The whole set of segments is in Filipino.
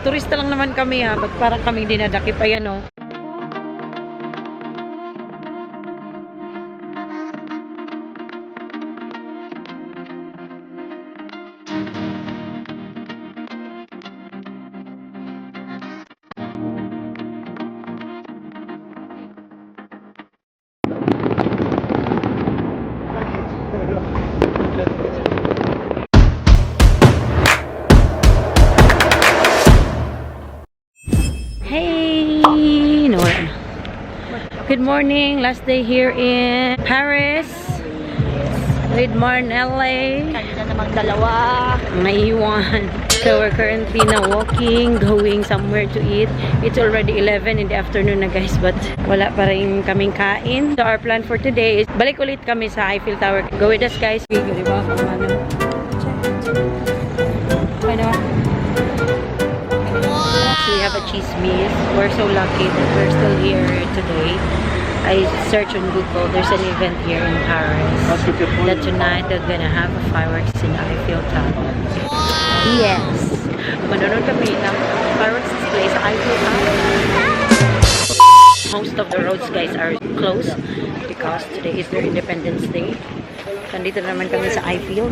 Turista lang naman kami ha. Ba't parang kaming dinadakip? Ayan o. Hey! No, wala na. Good morning. Last day here in Paris. With Marn, LA. Kanina namang dalawa. Naiwan. So we're currently now walking, going somewhere to eat. It's already 11 in the afternoon na guys, but wala pa rin kaming kain. So our plan for today is balik ulit kami sa Eiffel Tower. Go with us guys. Diba? Ano? We have a cheese meal. We're so lucky that we're still here today. I searched on Google. There's an event here in Paris that tonight they're gonna have a fireworks in Eiffel Tower. Yes! Manonood kami ng fireworks display sa Eiffel Tower. Most of the roads guys are closed because today is their Independence Day. Nandito naman kami sa Eiffel.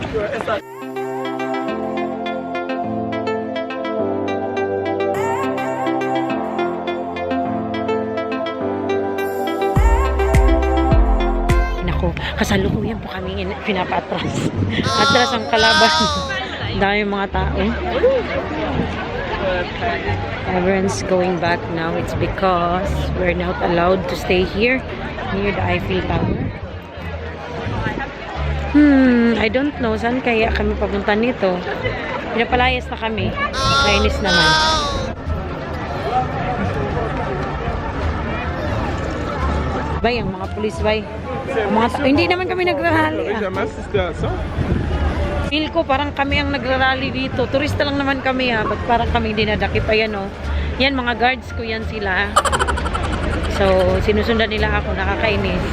Kasalukuyan po kami pinapatras. Atras ang kalaban. Dami mga tao. Everyone's going back now. It's because we're not allowed to stay here near the Eiffel Tower. I don't know. Saan kaya kami papunta nito? Pinapalayas na kami. Kainis naman. Bay, ang mga pulis, bay. Hindi naman kami nagrarally. Feel ko parang kami ang nagrarally dito. Turista lang naman kami ha. Ba't parang kaming dinadakip? Ayan o. Yan, mga guards ko yan sila. So, sinusundan nila ako. Nakakainis.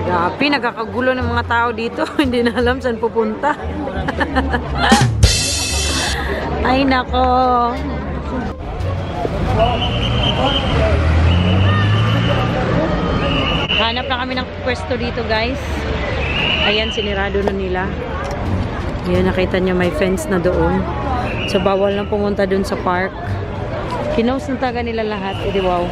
Grabe, nagkakagulo ng mga tao dito. Hindi na alam saan pupunta. Ay, nako. Hanap na kami ng pwesto dito guys. Ayan, sinirado na nila. Ayan, nakita nyo may fence na doon. So, bawal na pumunta doon sa park. Kinose na taga nila lahat. Edi wow.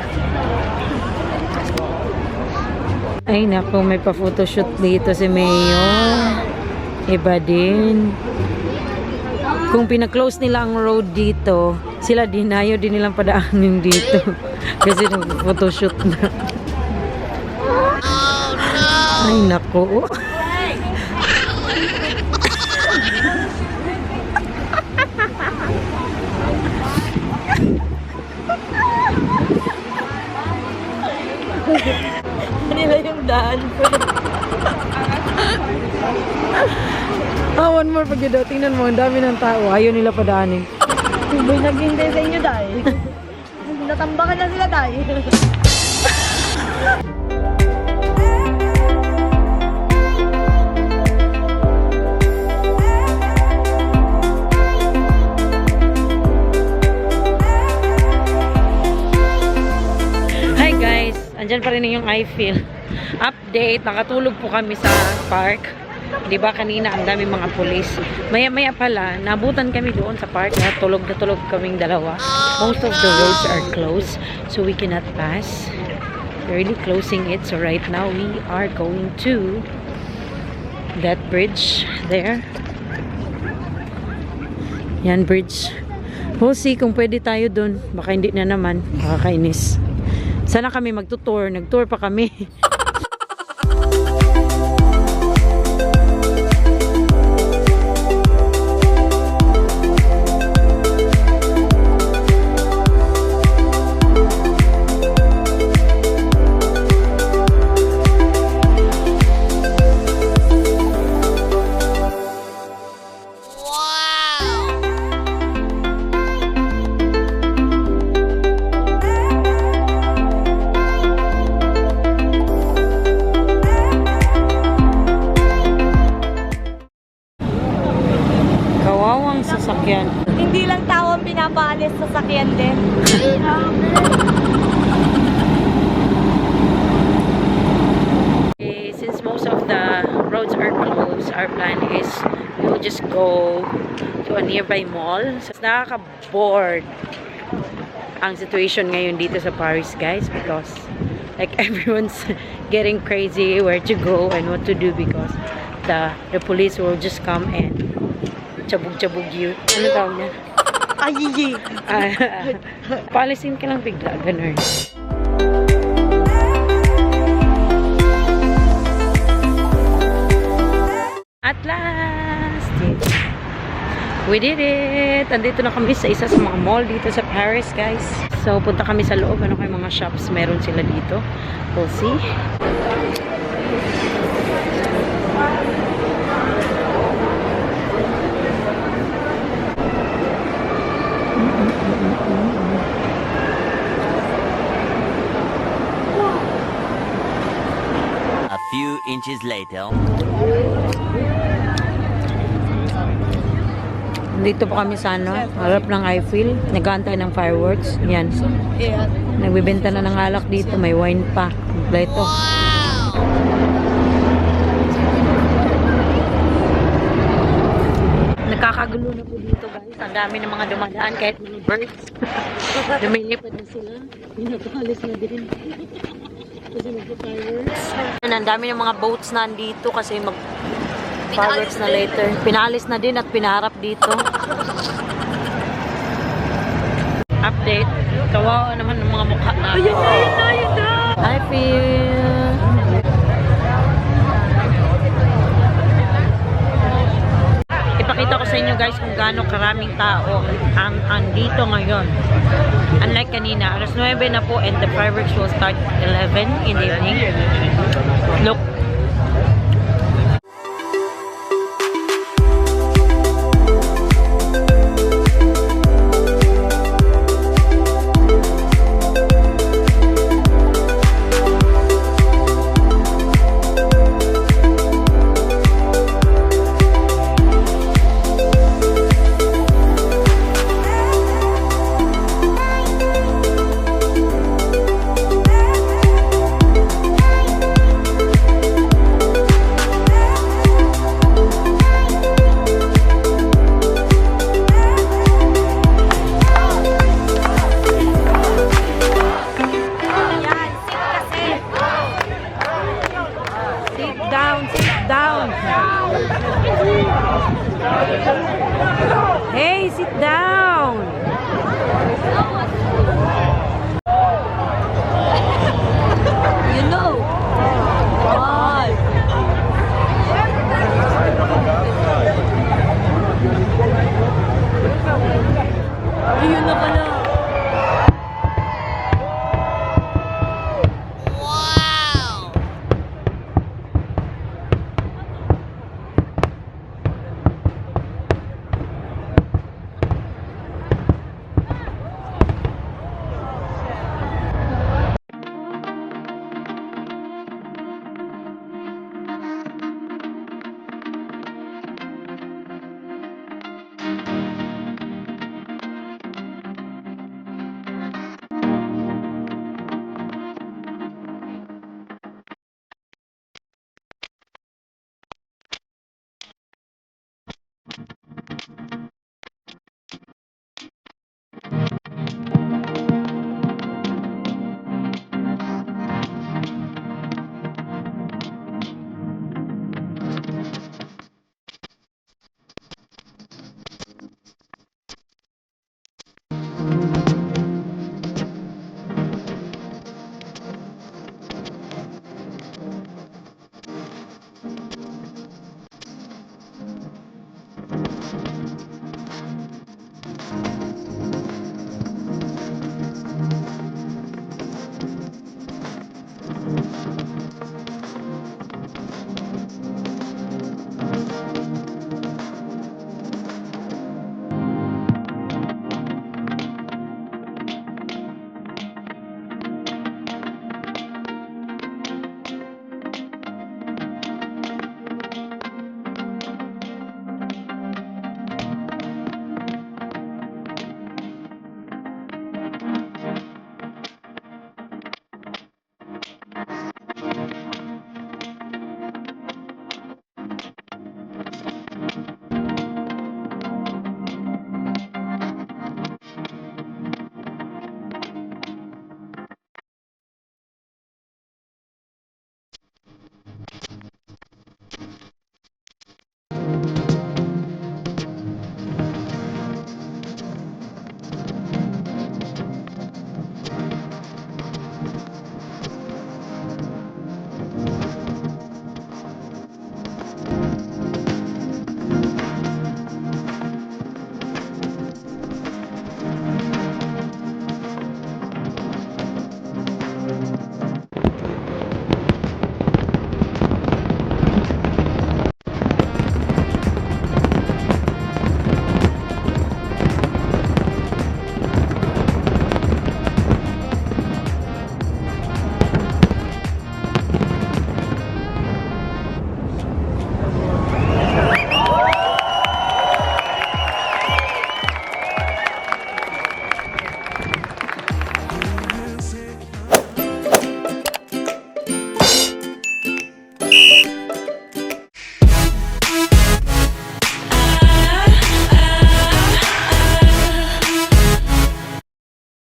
Ay, naku, may pa-photoshoot dito si Mayor. Iba din. Kung pina-close nila ang road dito, sila dinayo din nilang padaanin dito. Kasi nag-photoshoot na. Ay, naku. Nila yung daan ko. One more pag yun. Tingnan mo, ang dami ng tao. Ayaw nila padaanin. May naghintay sa inyo dahil. Natambakan na sila dahil. Andyan pa rin yung Eiffel. Update, nakatulog po kami sa park. Diba kanina ang dami mga pulis. Maya-maya pala, nabutan kami doon sa park. Tulog na tulog kaming dalawa. Most of the roads are closed, so we cannot pass. They're really closing it. So right now, we are going to that bridge there. Yan, bridge. We'll see kung pwede tayo doon. Baka hindi na naman. Makakainis. Sana kami magtutour. Nag-tour pa kami. ang pinapaalis sa sakyan din. Okay, since most of the roads are closed, our plan is we'll just go to a nearby mall. So, nakaka-bored ang situation ngayon dito sa Paris, guys, because like everyone's getting crazy where to go and what to do because the police will just come and chabog-chabog you. Ano tawag niya? Ay, Paalisin ka lang bigla, ganun. At last, we did it! Andito na kami sa isa sa mga mall dito sa Paris, guys. So, punta kami sa loob. Ano kayo mga shops meron sila dito? We'll see. A few inches later. Dito po kami sa ano, harap ng Eiffel. Nag-aantay ng fireworks. Yan. yeah. Nagbibenta na ng alak dito. May wine pa. Kompleto. Nakakagulo na po dito, guys. Ang dami ng mga dumadaan kahit mga birds. Lumilipad na sila. Pinapaalis na din. Kasi mag-fireworks. Ang dami ng mga boats na andito kasi fireworks na later. Pinaalis na din at pinaharap dito. Update. Kawawa naman ng mga mukha namin. I feel... Ipakita ko sa inyo, guys, kung gaano karaming tao ang andito ngayon. Unlike kanina, alas 9 na po and the fireworks will start 11 in the evening. Look,